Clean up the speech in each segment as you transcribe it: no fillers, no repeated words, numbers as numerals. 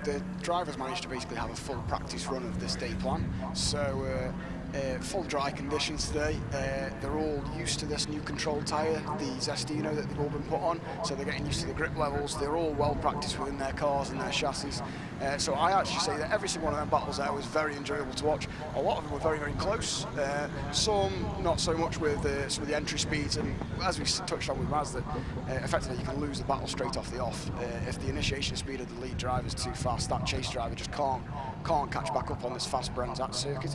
the drivers managed to basically have a full practice run of this day plan. So full dry conditions today. They're all used to this new control tyre, the Zestino that they've all been put on, so they're getting used to the grip levels. They're all well practiced within their cars and their chassis. So I actually say that every single one of them battles there was very enjoyable to watch. A lot of them were very, very close. Some not so much with some of the entry speeds, and as we touched on with Maz, that effectively you can lose the battle straight off the off. If the initiation speed of the lead driver is too fast, that chase driver just can't catch back up on this fast Brenzat circuit.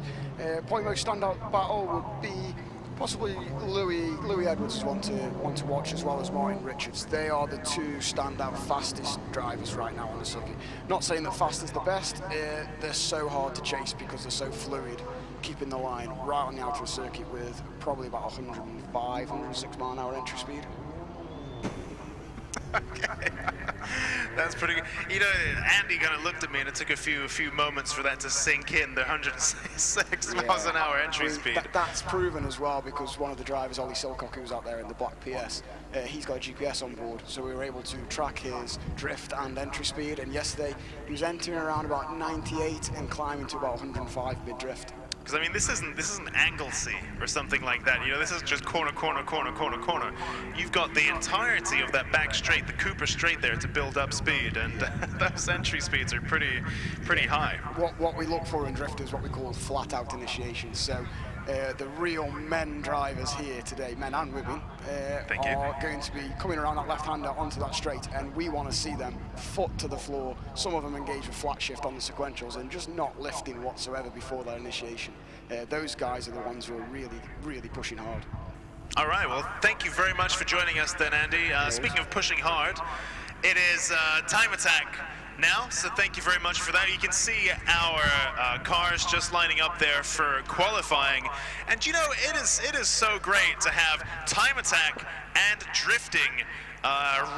Probably most standout battle would be possibly Louis Edwards is one to watch, as well as Martin Richards. They are the two standout fastest drivers right now on the circuit. Not saying that fast is the best, they're so hard to chase because they're so fluid, keeping the line right on the outer circuit with probably about 105, 106 mile an hour entry speed. Okay. That's pretty good. You know, Andy kind of looked at me and it took a few moments for that to sink in, the 106 miles an hour entry speed. That's proven as well, because one of the drivers, Ollie Silcock, who was out there in the black PS, he's got a GPS on board, so we were able to track his drift and entry speed, and yesterday he was entering around about 98 and climbing to about 105 mid-drift. Because I mean, this isn't Anglesey or something like that. You know, this is just corner, corner, corner, corner, corner. You've got the entirety of that back straight, the Cooper straight there, to build up speed, and those entry speeds are pretty high. What we look for in drift is what we call flat-out initiation. So the real men drivers here today, men and women, are going to be coming around that left-hander onto that straight, and we want to see them foot to the floor. Some of them engage with flat shift on the sequentials and just not lifting whatsoever before their initiation. Those guys are the ones who are really, really pushing hard. All right, well, thank you very much for joining us then, Andy. Speaking of pushing hard, it is time attack now, so thank you very much for that. You can see our cars just lining up there for qualifying, and you know, it is so great to have time attack and drifting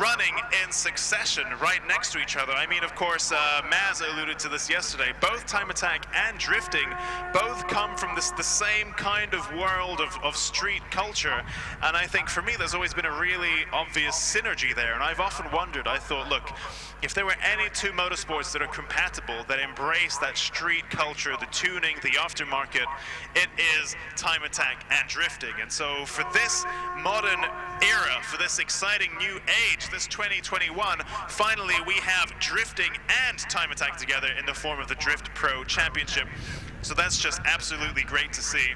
running in succession right next to each other. I mean, of course, Maz alluded to this yesterday. Both time attack and drifting both come from the same kind of world of street culture, and I think for me there's always been a really obvious synergy there. And I've often wondered, I thought, look, if there were any two motorsports that are compatible, that embrace that street culture, the tuning, the aftermarket, it is time attack and drifting. And so for this modern era, for this exciting new age, this 2021, finally we have drifting and time attack together in the form of the Drift Pro Championship. So that's just absolutely great to see.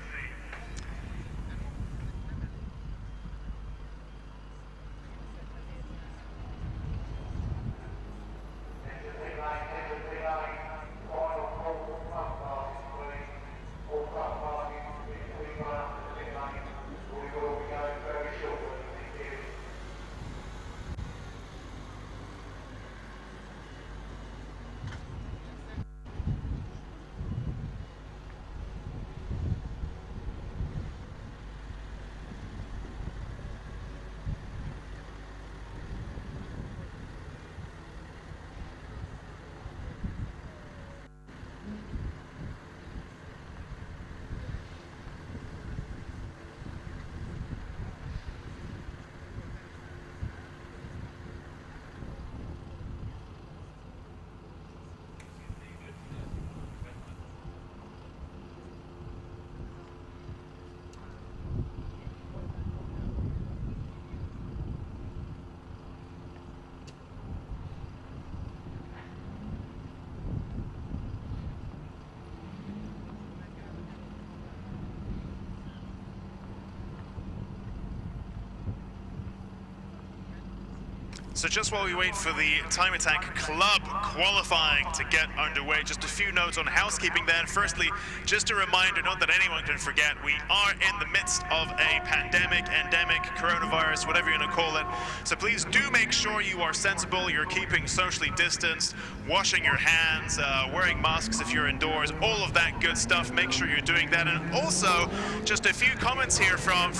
So just while we wait for the Time Attack Club qualifying to get underway, just a few notes on housekeeping then. Firstly, just a reminder, not that anyone can forget, we are in the midst of a pandemic, endemic, coronavirus, whatever you're going to call it. So please do make sure you are sensible, you're keeping socially distanced, washing your hands, wearing masks if you're indoors, all of that good stuff. Make sure you're doing that. And also, just a few comments here from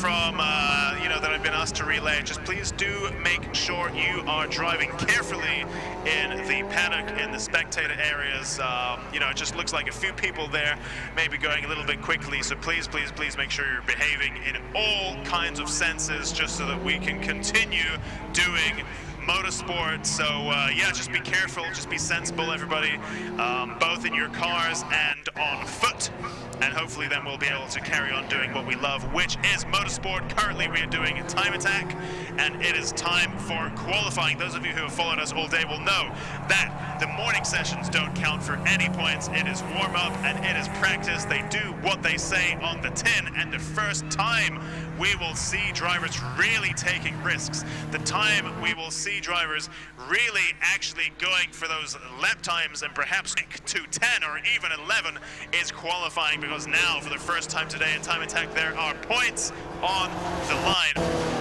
you know, that I've been asked to relay. Just please do make sure you are driving carefully in the paddock, in the spectator areas. You know, it just looks like a few people there maybe going a little bit quickly, so please, please, please make sure you're behaving in all kinds of senses, just so that we can continue doing motorsport. So yeah, just be careful, just be sensible, everybody, both in your cars and on foot. And hopefully then we'll be able to carry on doing what we love, which is motorsport. Currently we are doing time attack, and it is time for qualifying. Those of you who have followed us all day will know that the morning sessions don't count for any points. It is warm-up and it is practice. They do what they say on the tin, and the first time we will see drivers really taking risks, the time we will see drivers really actually going for those lap times and perhaps to 10 or even 11 is qualifying, because now for the first time today in time attack there are points on the line.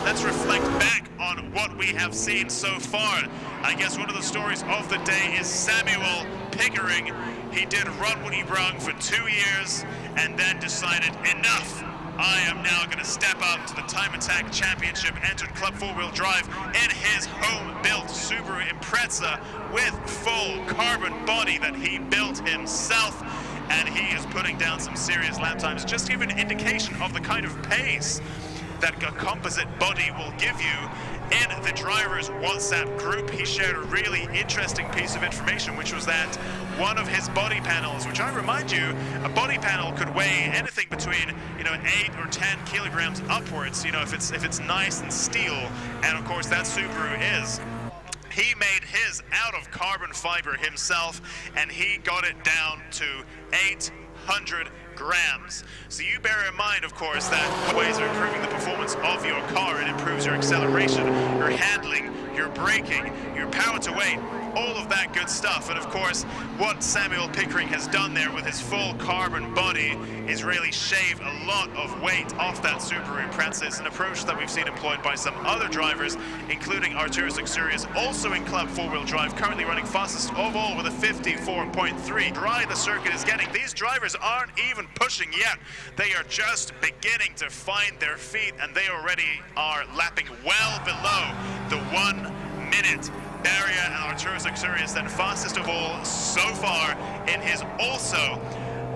Let's reflect back on what we have seen so far. I guess one of the stories of the day is Samuel Pickering. He did run what he brung for 2 years and then decided, enough, I am now going to step up to the Time Attack Championship, entered Club 4-Wheel Drive in his home-built Subaru Impreza with full carbon body that he built himself, and he is putting down some serious lap times. Just to give an indication of the kind of pace that a composite body will give you, in the driver's WhatsApp group, he shared a really interesting piece of information, which was that one of his body panels, which I remind you, a body panel could weigh anything between 8 or 10 kilograms upwards, if it's nice and steel, and of course that Subaru is. He made his out of carbon fiber himself, and he got it down to 800 grams. So you bear in mind, of course, that ways of improving the performance of your car. It improves your acceleration, your handling, your braking, your power to weight, all of that good stuff. And of course, what Samuel Pickering has done there with his full carbon body is really shave a lot of weight off that Subaru Impreza. It's an approach that we've seen employed by some other drivers, including Arturo Suxurius, also in Club 4-Wheel Drive, currently running fastest of all with a 54.3. Dry the circuit is getting. These drivers aren't even pushing yet. They are just beginning to find their feet, and they already are lapping well below the 1 minute barrier. And Arturo Suxurius then fastest of all so far in his also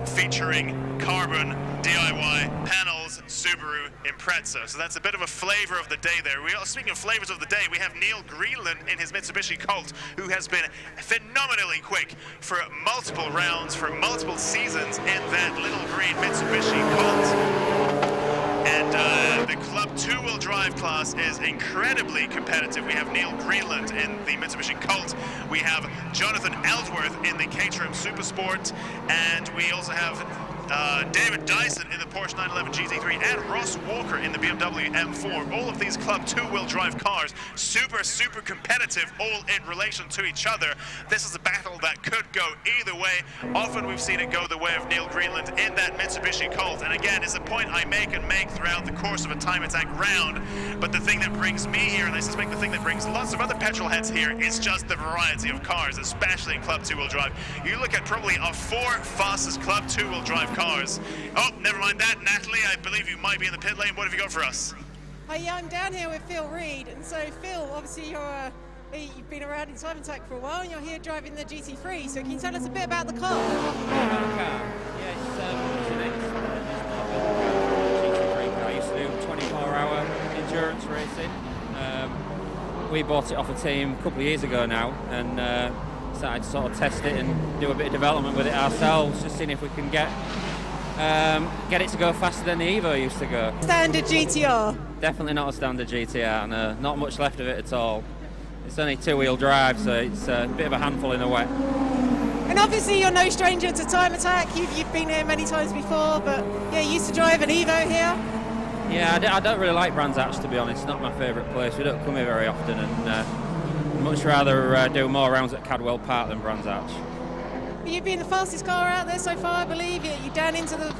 featuring carbon DIY panels Subaru Impreza. So that's a bit of a flavor of the day there. Speaking of flavors of the day, we have Neil Greenland in his Mitsubishi Colt, who has been phenomenally quick for multiple rounds, for multiple seasons in that little green Mitsubishi Colt. And the Club 2-Wheel Drive class is incredibly competitive. We have Neil Greenland in the Mitsubishi Colt. We have Jonathan Ellsworth in the Caterham Supersport. And we also have David Dyson in the Porsche 911 GT3 and Ross Walker in the BMW M4. All of these Club 2-Wheel Drive cars, super competitive, all in relation to each other. This is a battle that could go either way. Often we've seen it go the way of Neil Greenland in that Mitsubishi Colt. And again, it's a point I make throughout the course of a time attack round. But the thing that brings me here, and I suspect the thing that brings lots of other petrol heads here, is just the variety of cars, especially in Club 2-Wheel Drive. You look at probably our 4 fastest Club 2-Wheel Drive cars. Oh, never mind that. Natalie, I believe you might be in the pit lane. What have you got for us? Hi, I'm down here with Phil Reed. And so, Phil, obviously you've been around in time attack for a while, and you're here driving the GT3. So can you tell us a bit about the car? Yeah, it's an GT3 car. I used to do 24-hour endurance racing. We bought it off a team a couple of years ago now, and started to sort of test it and do a bit of development with it ourselves, just seeing if we can get it to go faster than the Evo used to go. Standard GTR? Definitely not a standard GTR, no, not much left of it at all. It's only 2-wheel drive, so it's a bit of a handful in the wet. And obviously you're no stranger to time attack. You've been here many times before, but yeah, you used to drive an Evo here? Yeah, I don't really like Brands Hatch, to be honest. It's not my favourite place. We don't come here very often, and much rather do more rounds at Cadwell Park than Brands Hatch. You've been the fastest car out there so far, I believe. You're down into the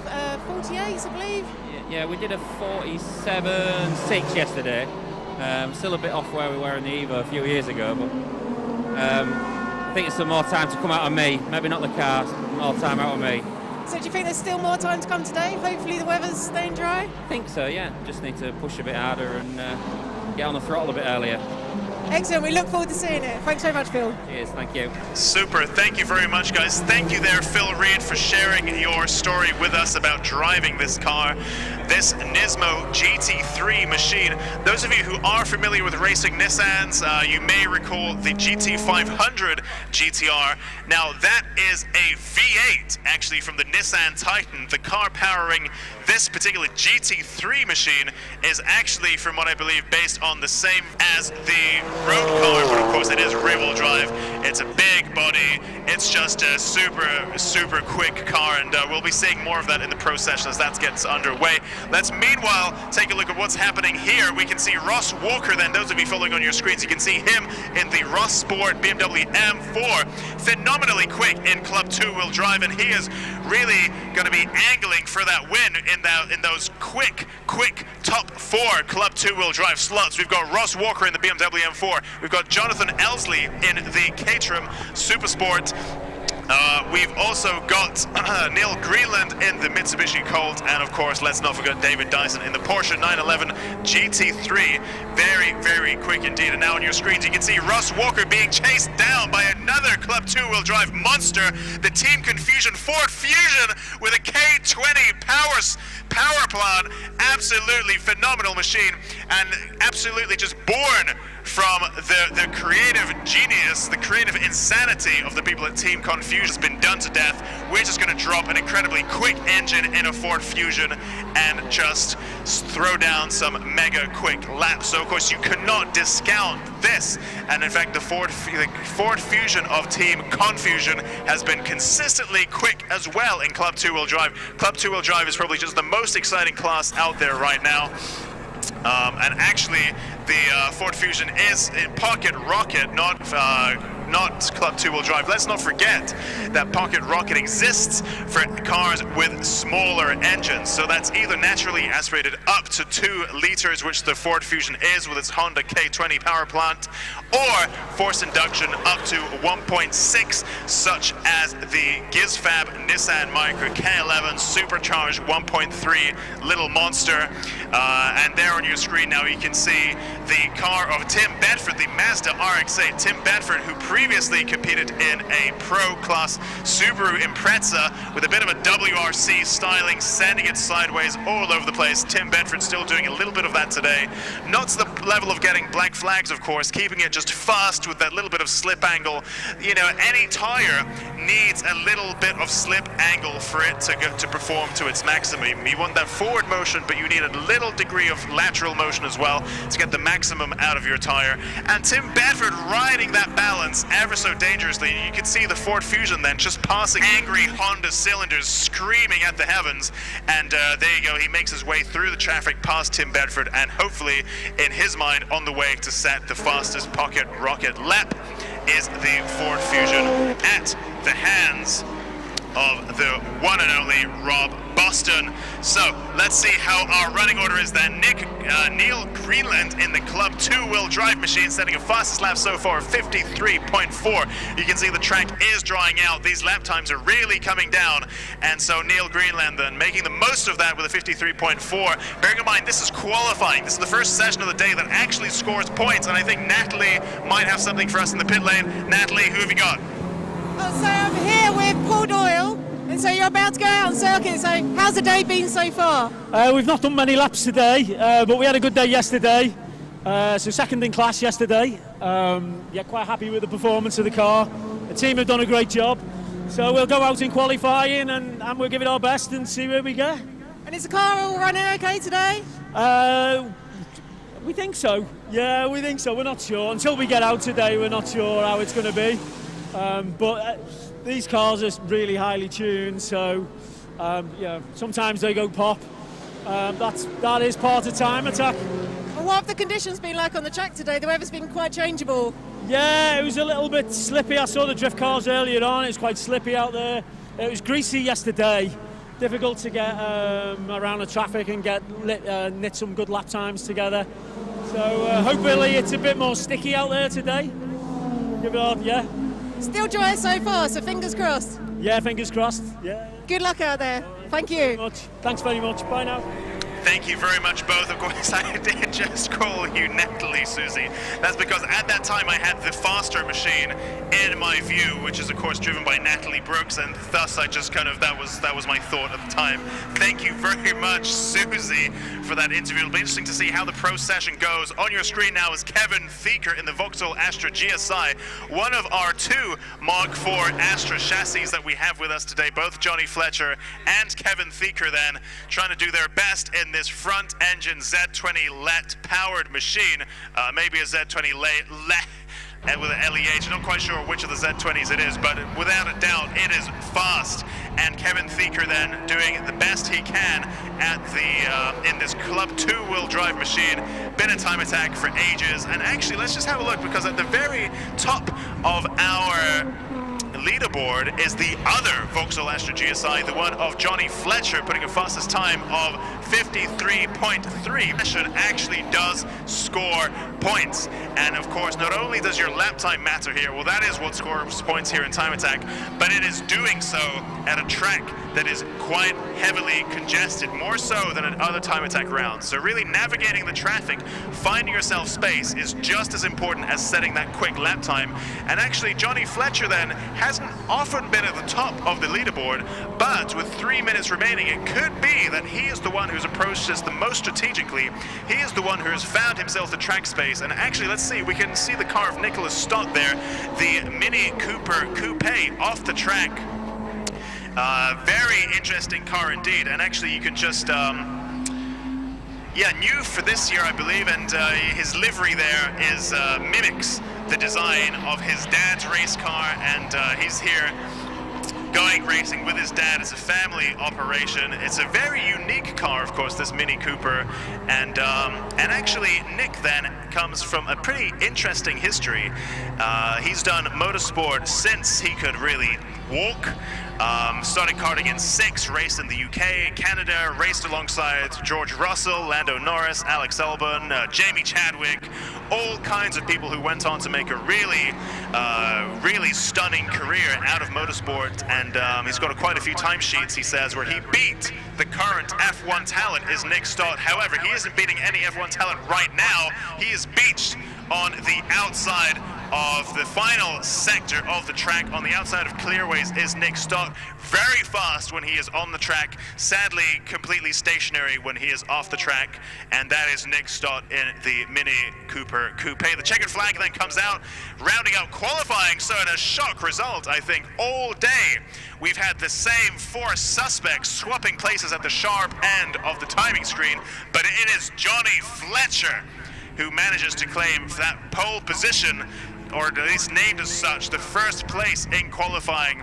48s, I believe. Yeah, we did a 47.6 yesterday. Still a bit off where we were in the Evo a few years ago, but I think it's some more time to come out of me. Maybe not the car, more time out of me. So do you think there's still more time to come today? Hopefully the weather's staying dry? I think so, yeah. Just need to push a bit harder and get on the throttle a bit earlier. Excellent, we look forward to seeing it. Thanks so much, Phil. Cheers, thank you. Super, thank you very much, guys. Thank you there, Phil Reed, for sharing your story with us about driving this car, this Nismo GT3 machine. Those of you who are familiar with racing Nissans, you may recall the GT500 GTR. Now that is a V8, actually, from the Nissan Titan. The car powering this particular GT3 machine is actually, from what I believe, based on the same as the road car, but of course it is rear-wheel drive. It's a big body. It's just a super quick car, and we'll be seeing more of that in the pro session as that gets underway. Let's meanwhile take a look at what's happening here. We can see Ross Walker then. Those of you following on your screens, you can see him in the Ross Sport BMW M4. Phenomenally quick in Club 2-wheel drive, and he is really going to be angling for that win in those quick top 4 Club 2-wheel drive slots. We've got Ross Walker in the BMW M4. We've got Jonathan Elsley in the Caterham Supersport. We've also got Neil Greenland in the Mitsubishi Colt, and of course, let's not forget David Dyson in the Porsche 911 GT3. Very quick indeed. And now on your screens, you can see Ross Walker being chased down by another Club 2-wheel drive monster, the Team Confusion Ford Fusion with a K20 power plant. Absolutely phenomenal machine, and absolutely just born from the creative genius, the creative insanity of the people at Team Confusion has been done to death. We're just going to drop an incredibly quick engine in a Ford Fusion and just throw down some mega quick laps. So of course you cannot discount this, and in fact the Ford Fusion of Team Confusion has been consistently quick as well in Club 2-wheel drive. Club 2-wheel drive is probably just the most exciting class out there right now. And actually, the Ford Fusion is in Pocket Rocket, not Club 2-wheel drive. Let's not forget that Pocket Rocket exists for cars with smaller engines. So that's either naturally aspirated up to 2 liters, which the Ford Fusion is with its Honda K20 power plant, or forced induction up to 1.6, such as the GizFab Nissan Micra K11 supercharged 1.3 little monster. And there on your screen now you can see the car of Tim Bedford, the Mazda RX-8. Tim Bedford, who previously competed in a pro class Subaru Impreza with a bit of a WRC styling, sending it sideways all over the place. Tim Bedford still doing a little bit of that today. Not to the level of getting black flags, of course, keeping it just fast with that little bit of slip angle. You know, any tire needs a little bit of slip angle for it to perform to its maximum. You want that forward motion, but you need a little degree of lateral motion as well to get the maximum out of your tire. And Tim Bedford riding that balance ever so dangerously. You can see the Ford Fusion then just passing angry Honda cylinders screaming at the heavens, and there you go, he makes his way through the traffic past Tim Bedford, and hopefully in his mind on the way to set the fastest Pocket Rocket lap is the Ford Fusion at the hands of the one and only Rob Boston. So let's see how our running order is then. Neil Greenland in the Club 2-wheel drive machine, setting a fastest lap so far of 53.4. You can see the track is drying out. These lap times are really coming down, and so Neil Greenland then making the most of that with a 53.4. Bearing in mind, this is qualifying. This is the first session of the day that actually scores points, and I think Natalie might have something for us in the pit lane. Natalie, who have you got? So I'm here with Paul Doyle, and so you're about to go out on circuit, so how's the day been so far? We've not done many laps today, but we had a good day yesterday, so second in class yesterday. Yeah, quite happy with the performance of the car. The team have done a great job, so we'll go out in qualifying and we'll give it our best and see where we go. And is the car all running okay today? We think so, yeah, we think so. We're not sure. Until we get out today, we're not sure how it's going to be. But these cars are really highly tuned, so yeah, sometimes they go pop. That is part of time attack. And what have the conditions been like on the track today? The weather's been quite changeable. Yeah, it was a little bit slippy. I saw the drift cars earlier on. It was quite slippy out there. It was greasy yesterday. Difficult to get around the traffic and knit some good lap times together. So hopefully it's a bit more sticky out there today. Give it on, yeah. Still dry so far, so fingers crossed. Yeah, fingers crossed. Yeah. Good luck out there. Thank you. Thanks very much. Bye now. Thank you very much both. Of course, I did just call you Natalie, Susie. That's because at that time I had the faster machine in my view, which is of course driven by Natalie Brooks, and thus I just kind of, that was my thought at the time. Thank you very much, Susie, for that interview. It'll be interesting to see how the pro session goes. On your screen now is Kevin Thieker in the Vauxhall Astra GSI, one of our 2 Mark IV Astra chassis that we have with us today. Both Johnny Fletcher and Kevin Thieker then trying to do their best in this front engine Z20 LET powered machine, maybe a Z20 with an LEH. I'm not quite sure which of the Z20s it is, but without a doubt it is fast. And Kevin Thieker then doing the best he can at the in this Club 2-wheel drive machine. Been a time attack for ages, and actually let's just have a look, because at the very top of our leaderboard is the other Vauxhall Astra GSI, the one of Johnny Fletcher, putting a fastest time of 53.3. That actually does score points. And of course, not only does your lap time matter here, well, that is what scores points here in time attack, but it is doing so at a track that is quite heavily congested, more so than at other time attack rounds. So really navigating the traffic, finding yourself space is just as important as setting that quick lap time. And actually, Johnny Fletcher then hasn't often been at the top of the leaderboard, but with 3 minutes remaining, it could be that he is the one who's approached this the most strategically. He is the one who has found himself the track space. And actually, let's see, we can see the car of Nicholas Stott there, the Mini Cooper Coupe off the track. Very interesting car indeed, and actually you can just, yeah, new for this year I believe, and his livery there is mimics the design of his dad's race car, and he's here going racing with his dad. It's a family operation. It's a very unique car, of course, this Mini Cooper, and actually Nick then comes from a pretty interesting history. He's done motorsport since he could really walk. Started karting in 6, raced in the UK, Canada, raced alongside George Russell, Lando Norris, Alex Albon, Jamie Chadwick, all kinds of people who went on to make a really, really stunning career out of motorsport. And he's got quite a few timesheets, he says, where he beat the current F1 talent is Nick Stott. However, he isn't beating any F1 talent right now. He is beached on the outside of the final sector of the track. On the outside of clearways is Nick Stott. Very fast when he is on the track, sadly completely stationary when he is off the track, and that is Nick Stott in the Mini Cooper Coupe. The checkered flag then comes out, rounding out qualifying. So in a shock result, I think, all day we've had the same 4 suspects swapping places at the sharp end of the timing screen, but it is Johnny Fletcher who manages to claim that pole position, or at least named as such, the first place in qualifying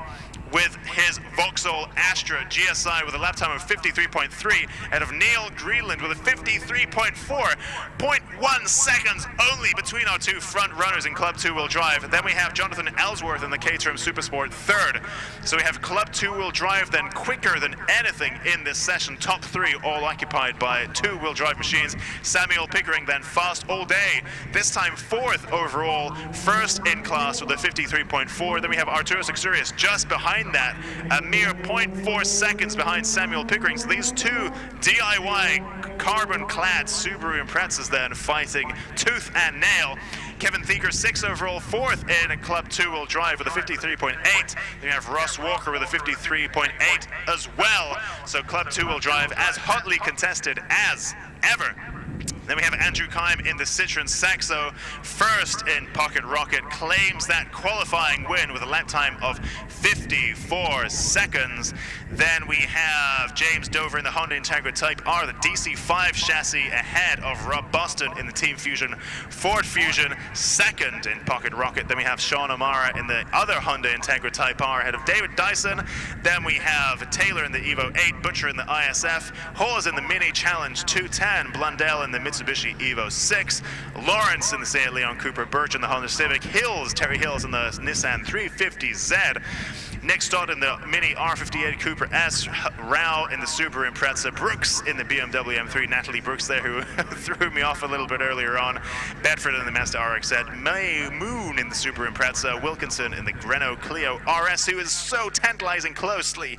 with his Vauxhall Astra GSI with a lap time of 53.3, out of Neil Greenland with a 53.4, 0.1 seconds only between our 2 front runners in Club 2-wheel drive. Then we have Jonathan Ellsworth in the Caterham Supersport 3rd. So we have Club 2-wheel drive then quicker than anything in this session. Top 3 all occupied by 2-wheel drive machines. Samuel Pickering then fast all day, this time 4th overall, 1st in class with a 53.4. Then we have Arturas Exurius just behind that, a mere 0.4 seconds behind Samuel Pickering. So these 2 DIY carbon-clad Subaru Imprezas then fighting tooth and nail. Kevin Thieker 6th overall, 4th in a Club 2-wheel drive with a 53.8. Then you have Ross Walker with a 53.8 as well. So Club 2-wheel drive as hotly contested as ever. Then we have Andrew Kime in the Citroen Saxo, 1st in Pocket Rocket, claims that qualifying win with a lap time of 54 seconds. Then we have James Dover in the Honda Integra Type R, the DC5 chassis, ahead of Rob Boston in the Team Fusion Ford Fusion, 2nd in Pocket Rocket. Then we have Sean O'Mara in the other Honda Integra Type R, ahead of David Dyson. Then we have Taylor in the Evo 8, Butcher in the ISF, Hall is in the Mini Challenge 210, Blundell in the Mitsubishi Mitsubishi Evo 6, Lawrence in the Seat Leon Cooper, Birch in the Honda Civic, Terry Hills in the Nissan 350Z, Nick Stott in the Mini R58 Cooper S, Rao in the Subaru Impreza, Brooks in the BMW M3, Natalie Brooks there, who threw me off a little bit earlier on, Bedford in the Mazda RX-Z, May Moon in the Subaru Impreza, Wilkinson in the Renault Clio RS, who is so tantalizingly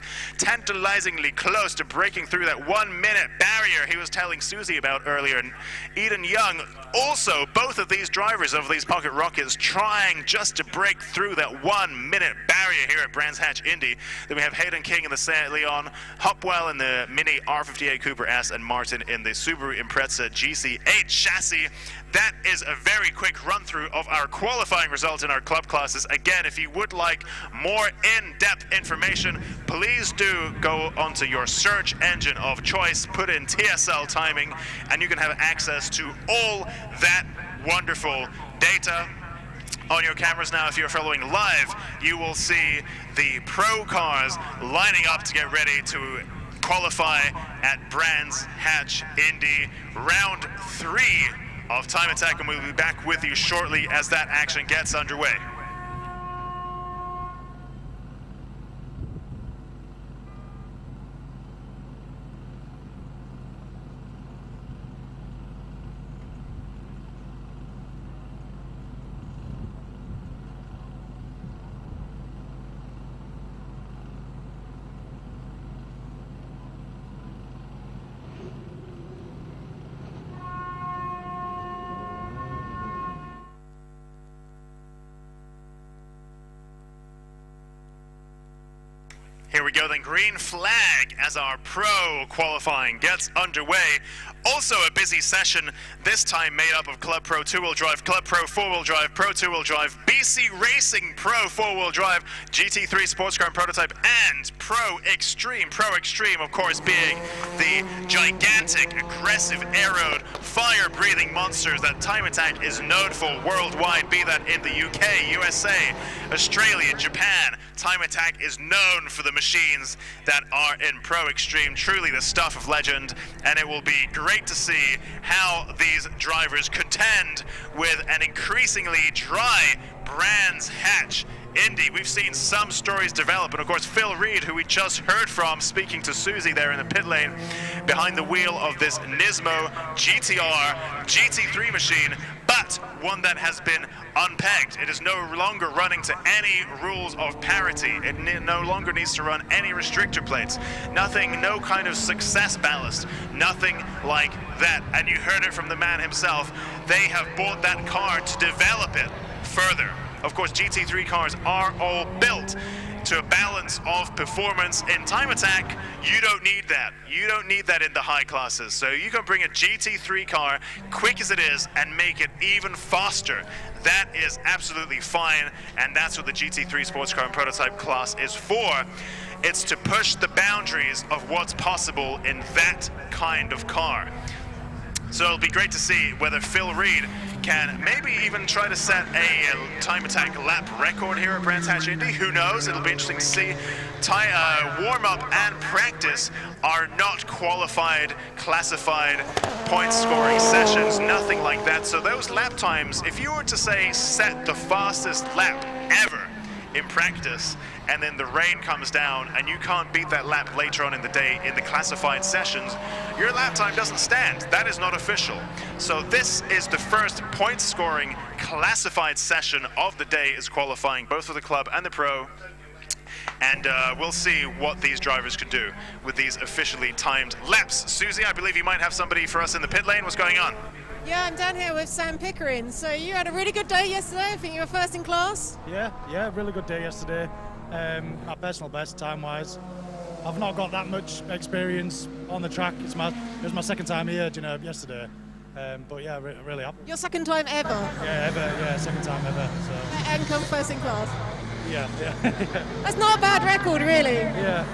close to breaking through that 1 minute barrier he was telling Susie about earlier. And Eden Young, also both of these drivers of these Pocket Rockets trying just to break through that 1 minute barrier here at Brands Hatch Indy. Then we have Hayden King in the Seat Leon, Hopwell in the Mini R58 Cooper S, and Martin in the Subaru Impreza GC8 chassis. That is a very quick run through of our qualifying results in our club classes. Again, if you would like more in-depth information, please do go onto your search engine of choice, put in TSL timing, and you can have access to all that wonderful data on your cameras. Now, if you're following live, you will see the pro cars lining up to get ready to qualify at Brands Hatch Indy round 3 of Time Attack, and we'll be back with you shortly as that action gets underway. Here we go then, green flag as our pro qualifying gets underway. Also a busy session, this time made up of Club Pro 2-wheel drive, Club Pro 4-wheel drive, Pro 2-wheel drive, BC Racing Pro 4-wheel drive, GT3 Sports Car and Prototype, and Pro Extreme. Pro Extreme, of course, being the gigantic, aggressive, aeroed, fire-breathing monsters that Time Attack is known for worldwide, be that in the UK, USA, Australia, Japan. Time Attack is known for the machines that are in Pro Extreme, truly the stuff of legend, and it will be great to see how these drivers contend with an increasingly dry Brands Hatch Indy. We've seen some stories develop, and of course Phil Reed, who we just heard from speaking to Susie there in the pit lane behind the wheel of this Nismo GTR GT3 machine, but one that has been unpegged. It is no longer running to any rules of parity. It no longer needs to run any restrictor plates. Nothing, no kind of success ballast, nothing like that. And you heard it from the man himself. They have bought that car to develop it further. Of course, GT3 cars are all built to a balance of performance. In Time Attack, you don't need that. You don't need that in the high classes. So you can bring a GT3 car, quick as it is, and make it even faster. That is absolutely fine, and that's what the GT3 Sports Car and Prototype class is for. It's to push the boundaries of what's possible in that kind of car. So it'll be great to see whether Phil Reed can maybe even try to set a Time Attack lap record here at Brands Hatch Indy. Who knows? It'll be interesting to see. Warm-up and practice are not qualified, classified point-scoring sessions, nothing like that. So those lap times, if you were to say set the fastest lap ever in practice, and then the rain comes down and you can't beat that lap later on in the day in the classified sessions, your lap time doesn't stand. That is not official. So this is the first point scoring classified session of the day, is qualifying both for the club and the pro. And we'll see what these drivers can do with these officially timed laps. Susie, I believe you might have somebody for us in the pit lane. What's going on? Yeah, I'm down here with Sam Pickering. So you had a really good day yesterday. I think you were first in class. Yeah, really good day yesterday. My personal best time-wise. I've not got that much experience on the track. It was my second time here, yesterday. But yeah, really happy. Your second time ever? Yeah, ever. Yeah, second time ever. So. And come first in class. Yeah. That's not a bad record, really. Yeah.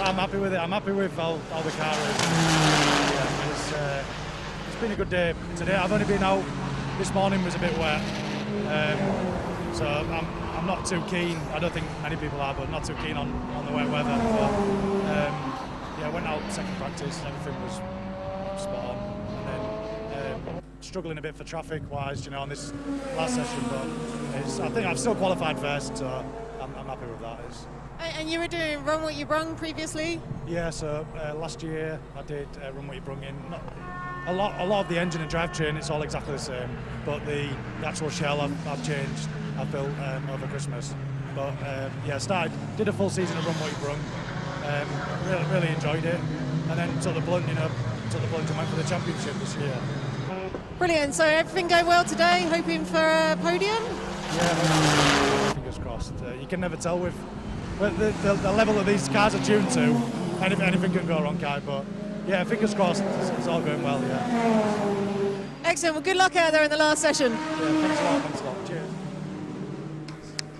I'm happy with it. I'm happy with all the car races. Yeah, it's been a good day today. I've only been out. This morning was a bit wet, so I'm not too keen. I don't think many people are, but not too keen on the wet weather. But, yeah, went out second practice. Everything was spot on, and then struggling a bit for traffic-wise, you know, on this last session, but I think I've still qualified first, so I'm happy with that. And you were doing Run What You Brung previously? Yeah, so last year I did Run What You Brung in. A lot of the engine and drivetrain, it's all exactly the same, but the actual shell I've changed, I've built over Christmas. But yeah, did a full season of Run What You Brung, really enjoyed it, and then took the blunt and went for the championship this year. Brilliant, so everything going well today, hoping for a podium? Yeah, fingers crossed. You can never tell with the level that these cars are tuned to, anything can go wrong, Kai, but yeah, fingers crossed, it's all going well, yeah. Excellent, well good luck out there in the last session. Yeah, thanks a lot, cheers.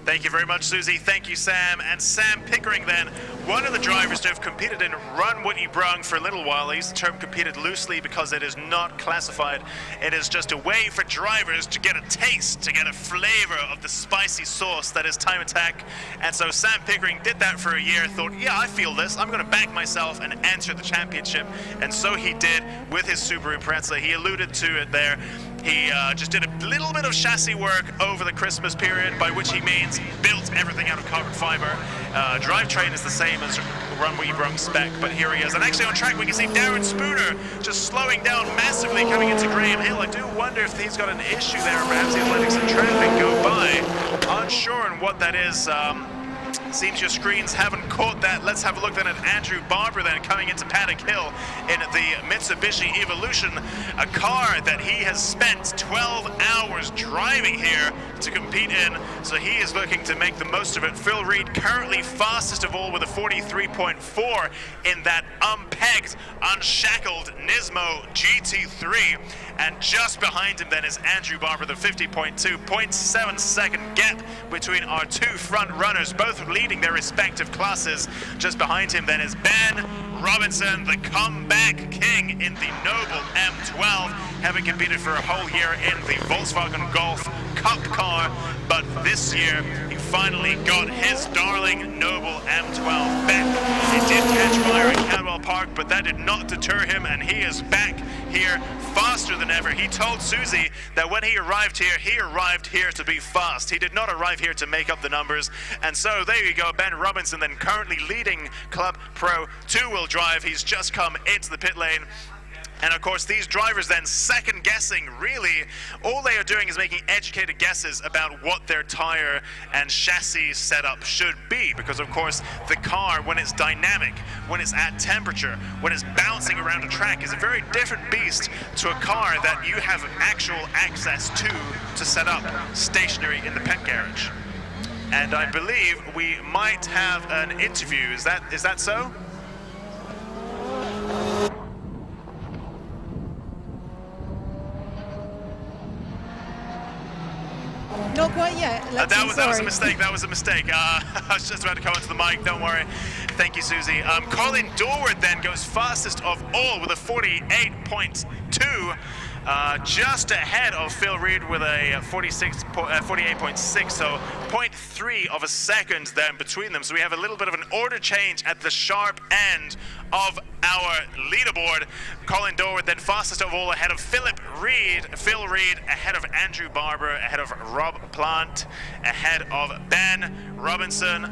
Thank you very much, Susie. Thank you, Sam. And Sam Pickering, then, one of the drivers to have competed in Run What You Brung for a little while. I use the term competed loosely because it is not classified. It is just a way for drivers to get a taste, to get a flavor of the spicy sauce that is Time Attack. And so Sam Pickering did that for a year, thought, yeah, I feel this. I'm going to back myself and enter the championship. And so he did with his Subaru Impreza. He alluded to it there. He just did a little bit of chassis work over the Christmas period, by which he means built everything out of carbon fiber. Drivetrain is the same as Run What You Brung spec, but here he is. And actually on track we can see Darren Spooner just slowing down massively coming into Graham Hill. I do wonder if he's got an issue there, perhaps he's letting some traffic go by. Unsure on what that is. Seems your screens haven't caught that. Let's have a look then at Andrew Barber then coming into Paddock Hill in the Mitsubishi Evolution, a car that he has spent 12 hours driving here to compete in, so he is looking to make the most of it. Phil Reed currently fastest of all with a 43.4 in that unpegged, unshackled Nismo GT3, and just behind him then is Andrew Barber, the 50.2, 0.7 second gap between our two front runners, both leading their respective classes. Just behind him then is Ben Robinson, the comeback king in the Noble M12, having competed for a whole year in the Volkswagen Golf Cup car, but this year he finally got his darling Noble M12 back. It did catch fire in Cadwell Park, but that did not deter him, and he is back here faster than ever. He told Susie that when he arrived here to be fast. He did not arrive here to make up the numbers, and so there you go. Ben Robinson then currently leading Club Pro two-wheel drive. He's just come into the pit lane. And of course, these drivers then second guessing, really, all they are doing is making educated guesses about what their tire and chassis setup should be. Because of course, the car, when it's dynamic, when it's at temperature, when it's bouncing around a track, is a very different beast to a car that you have actual access to set up stationary in the pet garage. And I believe we might have an interview. Is that so? Not quite yet. That was a mistake. That was a mistake. I was just about to come onto the mic. Don't worry. Thank you, Susie. Colin Dorward then goes fastest of all with a 48.2. Just ahead of Phil Reed with a 48.6, so 0.3 of a second then between them. So we have a little bit of an order change at the sharp end of our leaderboard. Colin Dorward then fastest of all ahead of Phil Reed ahead of Andrew Barber, ahead of Rob Plant, ahead of Ben Robinson.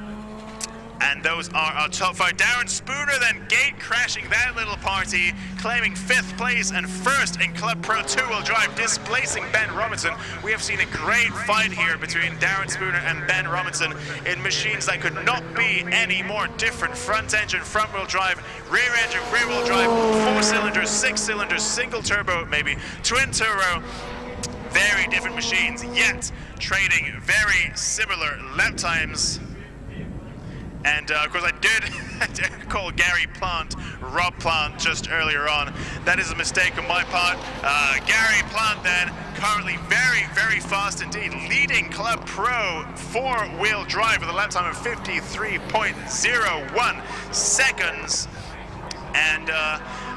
And those are our top five. Darren Spooner then gate crashing that little party, claiming 5th place and first in Club Pro two-wheel drive, displacing Ben Robinson. We have seen a great fight here between Darren Spooner and Ben Robinson in machines that could not be any more different. Front engine, front wheel drive, rear engine, rear wheel drive, 4 cylinders, 6 cylinders, single turbo, maybe twin turbo. Very different machines, yet trading very similar lap times. And of course I did call Gary Plant Rob Plant just earlier on. That is a mistake on my part. Gary Plant then currently very, very fast indeed, leading Club Pro 4-wheel drive with a lap time of 53.01 seconds. And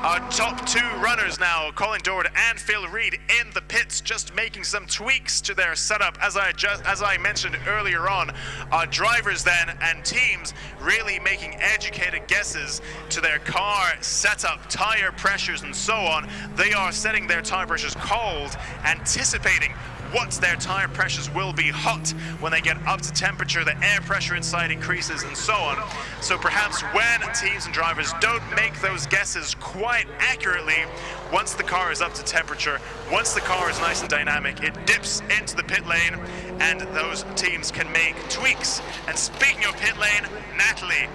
Our top two runners now, Colin Dorward and Phil Reed, in the pits, just making some tweaks to their setup. As I mentioned earlier on, our drivers then and teams really making educated guesses to their car setup, tire pressures, and so on. They are setting their tire pressures cold, anticipating what their tire pressures will be hot when they get up to temperature, the air pressure inside increases, and so on. So perhaps when teams and drivers don't make those guesses quite accurately, once the car is up to temperature, once the car is nice and dynamic, it dips into the pit lane and those teams can make tweaks. And speaking of pit lane, Natalie,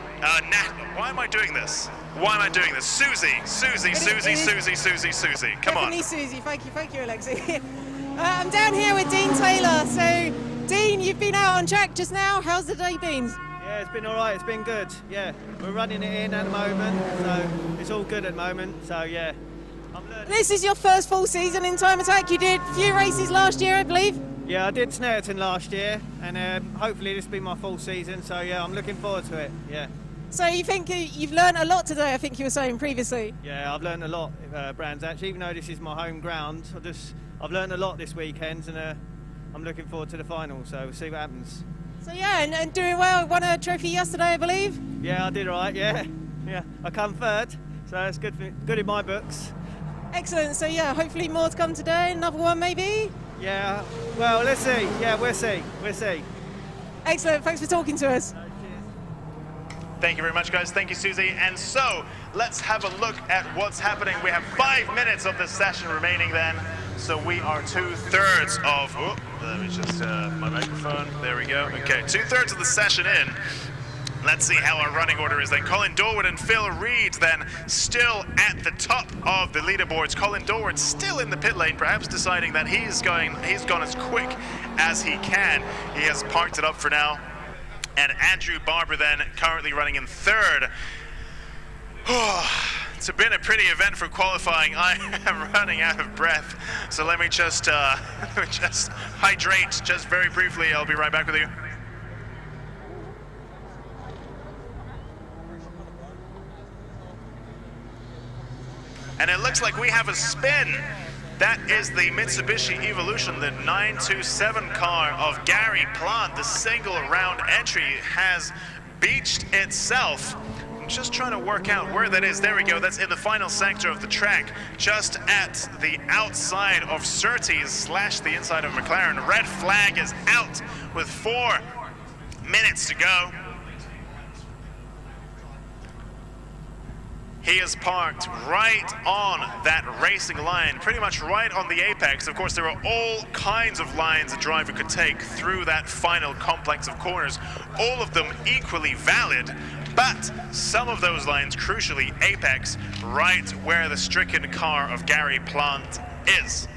why am I doing this? Why am I doing this? Susie, come on. Definitely Susie, thank you, Alexi. I'm down here with Dean Taylor. So, Dean, you've been out on track just now. How's the day been? Yeah, it's been all right. It's been good. Yeah, we're running it in at the moment, so it's all good at the moment. So, yeah, I'm learning. This is your first full season in Time Attack. You did a few races last year, I believe. Yeah, I did Snetterton last year, and hopefully this will be my full season. So, yeah, I'm looking forward to it. Yeah. So you think you've learned a lot today, I think you were saying previously? Yeah, I've learned a lot, Brands, actually, even though this is my home ground. I've learned a lot this weekend, and I'm looking forward to the final, so we'll see what happens. So yeah, and doing well, won a trophy yesterday, I believe? Yeah, I did all right, yeah. I come third, so it's good in my books. Excellent, so yeah, hopefully more to come today, another one maybe? Yeah, well, let's see. Yeah, we'll see. Excellent, thanks for talking to us. Thank you very much, guys. Thank you, Susie. And so, let's have a look at what's happening. We have 5 minutes of this session remaining then. So we are 2/3 of, let me just, my microphone, there we go. Okay, 2/3 of the session in. Let's see how our running order is then. Colin Dorward and Phil Reed then still at the top of the leaderboards. Colin Dorward still in the pit lane, perhaps deciding that he's gone as quick as he can. He has parked it up for now. And Andrew Barber then currently running in third. It's been a pretty event for qualifying. I am running out of breath. So let me just hydrate just very briefly. I'll be right back with you. And it looks like we have a spin. That is the Mitsubishi Evolution, the 927 car of Gary Plant. The single round entry has beached itself. I'm just trying to work out where that is. There we go. That's in the final sector of the track, just at the outside of Surtees / the inside of McLaren. Red flag is out with 4 minutes to go. He is parked right on that racing line, pretty much right on the apex. Of course, there are all kinds of lines a driver could take through that final complex of corners, all of them equally valid, but some of those lines, crucially, apex, right where the stricken car of Gary Plant is.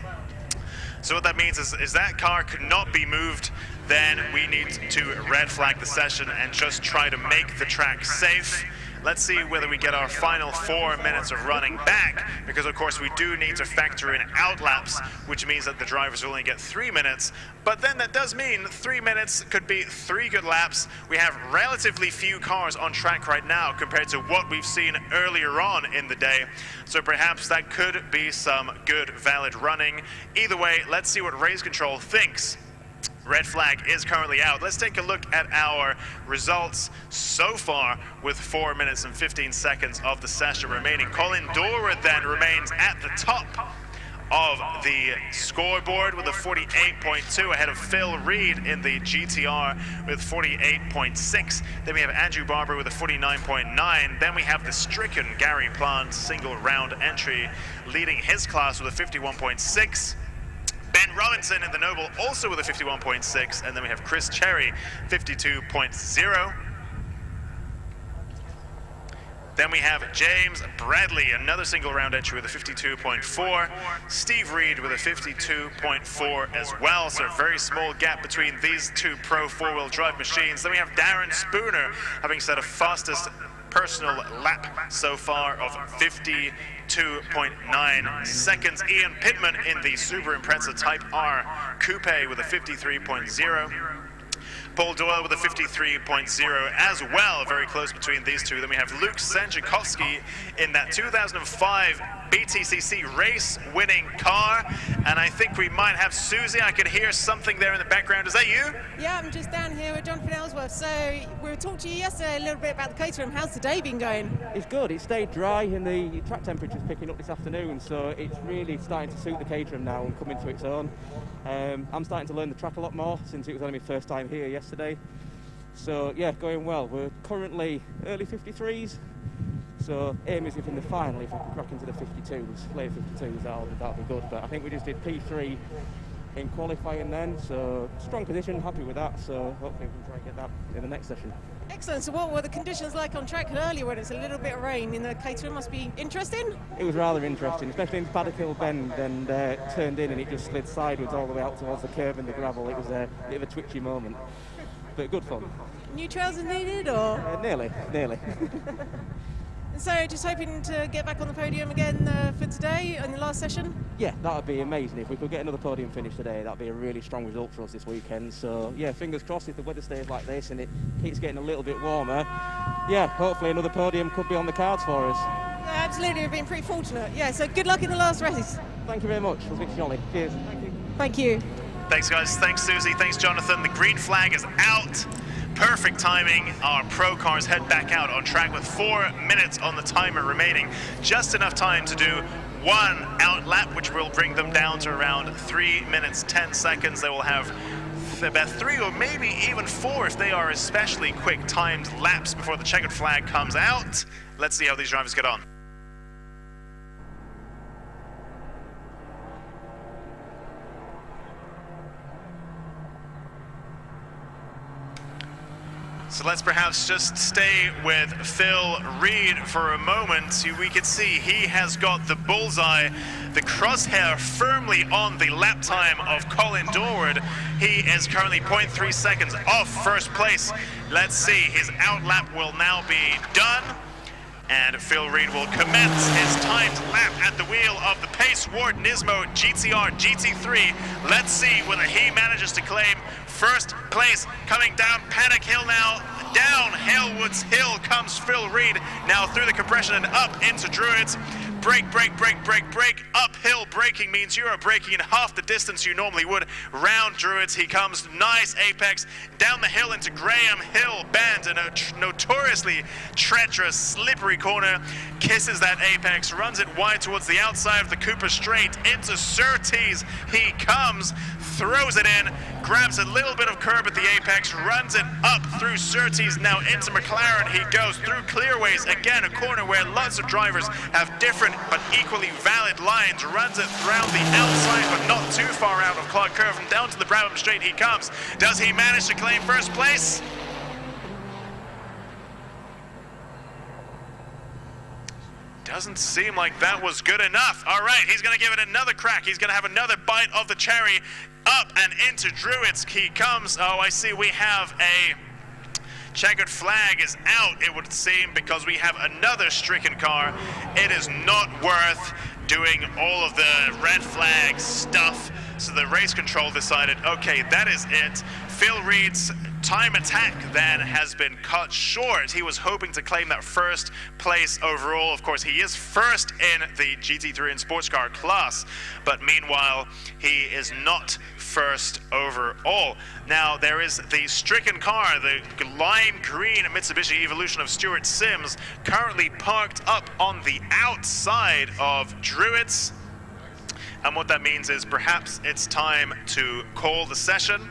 So what that means is that car could not be moved, then we need to red flag the session and just try to make the track safe. Let's see whether we get our final 4 minutes of running back, because of course we do need to factor in out laps, which means that the drivers will only get 3 minutes. But then that does mean 3 minutes could be 3 good laps. We have relatively few cars on track right now compared to what we've seen earlier on in the day. So perhaps that could be some good, valid running. Either way, let's see what Race Control thinks. Red flag is currently out. Let's take a look at our results so far with 4 minutes and 15 seconds of the session remaining. Colin Dorward then remains at the top of the scoreboard with a 48.2 ahead of Phil Reed in the GTR with 48.6. Then we have Andrew Barber with a 49.9. Then we have the stricken Gary Plant single round entry leading his class with a 51.6. Ben Robinson in the Noble also with a 51.6, and then we have Chris Cherry, 52.0. Then we have James Bradley, another single round entry with a 52.4. Steve Reed with a 52.4 as well, so a very small gap between these two pro four-wheel drive machines. Then we have Darren Spooner having set a fastest personal lap so far of 52.9 seconds. Ian Pittman in the Subaru Impreza Type R Coupe with a 53.0. Paul Doyle with a 53.0 as well, very close between these two. Then we have Luke Sanjakovsky in that 2005 BTCC race winning car, and I think we might have Susie. I can hear something there in the background. Is that you? Yeah, I'm just down here with Jonathan Ellsworth. So we were talking to you yesterday a little bit about the caterham. How's the day been going? It's good. It stayed dry and the track temperature's picking up this afternoon, so it's really starting to suit the caterham now and come into its own. I'm starting to learn the track a lot more since it was only my first time here yesterday. So yeah, going well. We're currently early 53s. So aim is if in the final, if we can crack into the 52s, late 52s, that'll be good. But I think we just did P3 in qualifying then, so strong position, happy with that. So hopefully we can try and get that in the next session. Excellent. So what were the conditions like on track earlier when it's a little bit of rain in the caterham? Must be interesting? It was rather interesting, especially in Paddock Hill Bend, and turned in and it just slid sideways all the way out towards the curve and the gravel. It was a bit of a twitchy moment, but good fun. New trails are needed, or? Nearly. So just hoping to get back on the podium again for today in the last session? Yeah, that would be amazing. If we could get another podium finish today, that would be a really strong result for us this weekend. So yeah, fingers crossed if the weather stays like this and it keeps getting a little bit warmer. Yeah, hopefully another podium could be on the cards for us. Absolutely, we've been pretty fortunate. Yeah, so good luck in the last race. Thank you very much. I'll speak to Jolly. Cheers. Thank you. Thank you. Thanks, guys. Thanks, Susie. Thanks, Jonathan. The green flag is out. Perfect timing. Our pro cars head back out on track with 4 minutes on the timer remaining. Just enough time to do one out lap, which will bring them down to around 3 minutes, 10 seconds. They will have about 3 or maybe even 4 if they are especially quick timed laps before the checkered flag comes out. Let's see how these drivers get on. So let's perhaps just stay with Phil Reed for a moment. We can see he has got the bullseye, the crosshair firmly on the lap time of Colin Dorward. He is currently 0.3 seconds off first place. Let's see, his out lap will now be done. And Phil Reed will commence his timed lap at the wheel of the Pace Ward Nismo GTR GT3. Let's see whether he manages to claim first place. Coming down Paddock Hill now. Down Halewood's Hill comes Phil Reed. Now through the compression and up into Druids. Brake, brake, brake, brake, brake. Uphill braking means you are braking in half the distance you normally would. Round Druids, he comes. Nice apex. Down the hill into Graham Hill Bend in a notoriously treacherous, slippery corner. Kisses that apex, runs it wide towards the outside of the Cooper Straight. Into Surtees he comes, throws it in, grabs a little bit of curb at the apex, runs it up through Surtees, now into McLaren. He goes through Clearways, again a corner where lots of drivers have different but equally valid lines, runs it around the outside but not too far out of Clark Curve, and down to the Brabham Straight he comes. Does he manage to claim first place? Doesn't seem like that was good enough. All right, he's going to give it another crack. He's going to have another bite of the cherry. Up and into Druids he comes. Oh, I see we have a checkered flag is out, it would seem, because we have another stricken car. It is not worth doing all of the red flag stuff. So the race control decided, okay, that is it. Phil Reed's time attack then has been cut short. He was hoping to claim that first place overall. Of course, he is first in the GT3 and sports car class, but meanwhile, he is not first overall. Now, there is the stricken car, the lime green Mitsubishi Evolution of Stuart Sims, currently parked up on the outside of Druids. And what that means is perhaps it's time to call the session.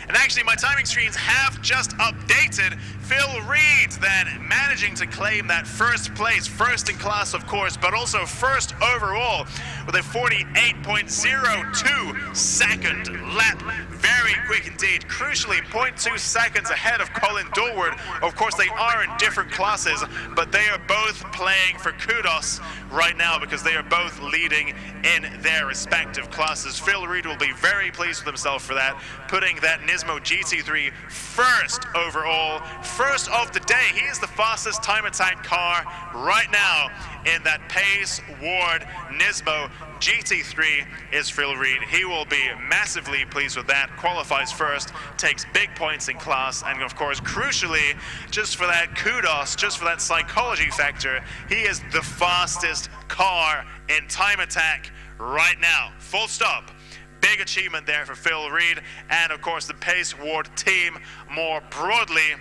And actually, my timing screens have just updated. Phil Reed then managing to claim that first place, first in class, of course, but also first overall with a 48.02 second lap. Very quick indeed. Crucially, 0.2 seconds ahead of Colin Dorward. Of course, they are in different classes, but they are both playing for kudos right now because they are both leading in their respective classes. Phil Reed will be very pleased with himself for that, putting that Nismo GT3 first overall, first of the day. He is the fastest time attack car right now in that Pace Ward Nismo GT3 is Phil Reed. He will be massively pleased with that. Qualifies first, takes big points in class, and of course, crucially, just for that kudos, just for that psychology factor, he is the fastest car in time attack right now. Full stop. Big achievement there for Phil Reed, and of course the Pace Ward team more broadly.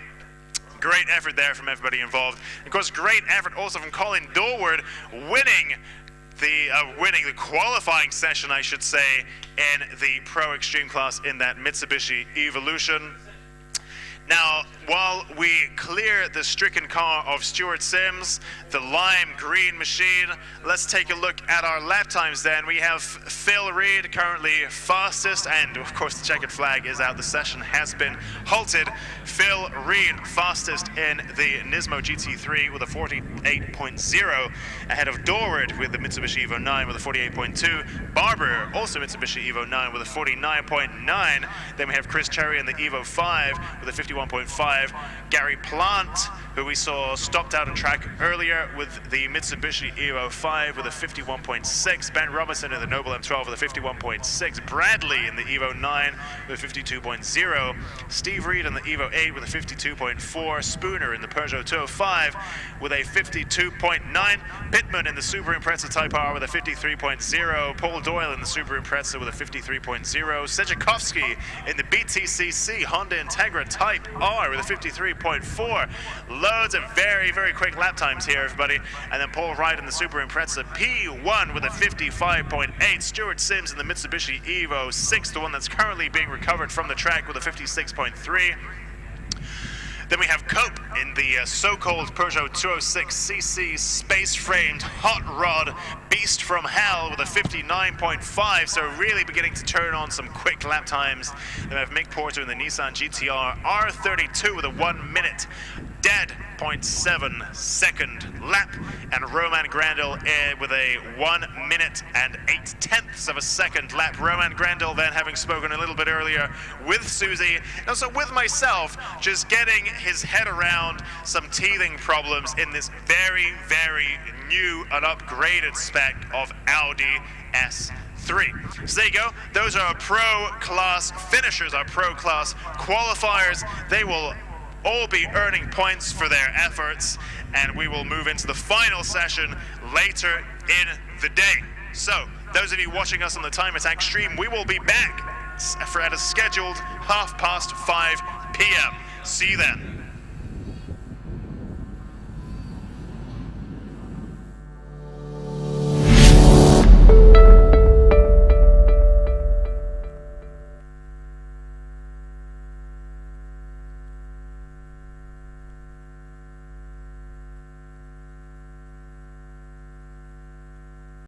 Great effort there from everybody involved. Of course, great effort also from Colin Dorward, winning the qualifying session, I should say, in the Pro Extreme class in that Mitsubishi Evolution. Now, while we clear the stricken car of Stuart Sims, the lime green machine, let's take a look at our lap times then. We have Phil Reed currently fastest, and of course the checkered flag is out. The session has been halted. Phil Reed fastest in the Nismo GT3 with a 48.0, ahead of Dorward with the Mitsubishi Evo 9 with a 48.2. Barber, also Mitsubishi Evo 9 with a 49.9. Then we have Chris Cherry in the Evo 5 with a 51.5. Gary Plant, who we saw stopped out on track earlier with the Mitsubishi Evo 5 with a 51.6. Ben Robinson in the Noble M12 with a 51.6. Bradley in the Evo 9 with a 52.0. Steve Reed in the Evo 8 with a 52.4. Spooner in the Peugeot 205 with a 52.9. Pittman in the Subaru Impreza Type R with a 53.0. Paul Doyle in the Subaru Impreza with a 53.0. Sejakovsky in the BTCC Honda Integra Type R with a 53.4. Loads of very, very quick lap times here, everybody. And then Paul Wright in the Subaru Impreza P1 with a 55.8. Stuart Sims in the Mitsubishi Evo 6, the one that's currently being recovered from the track, with a 56.3. Then we have Cope in the so-called Peugeot 206cc space-framed hot rod beast from hell with a 59.5, so really beginning to turn on some quick lap times. Then we have Mick Porter in the Nissan GTR R32 with a 1 minute dead 0.7 second lap, and Roman Grandel with a 1 minute and 8/10 of a second lap. Roman Grandel then, having spoken a little bit earlier with Susie, and also with myself, just getting his head around some teething problems in this very, very new and upgraded spec of Audi S3. So there you go. Those are our pro class finishers, our pro class qualifiers. They will all be earning points for their efforts, and we will move into the final session later in the day. So, those of you watching us on the Time Attack stream, we will be back at a scheduled 5:30 p.m. See you then.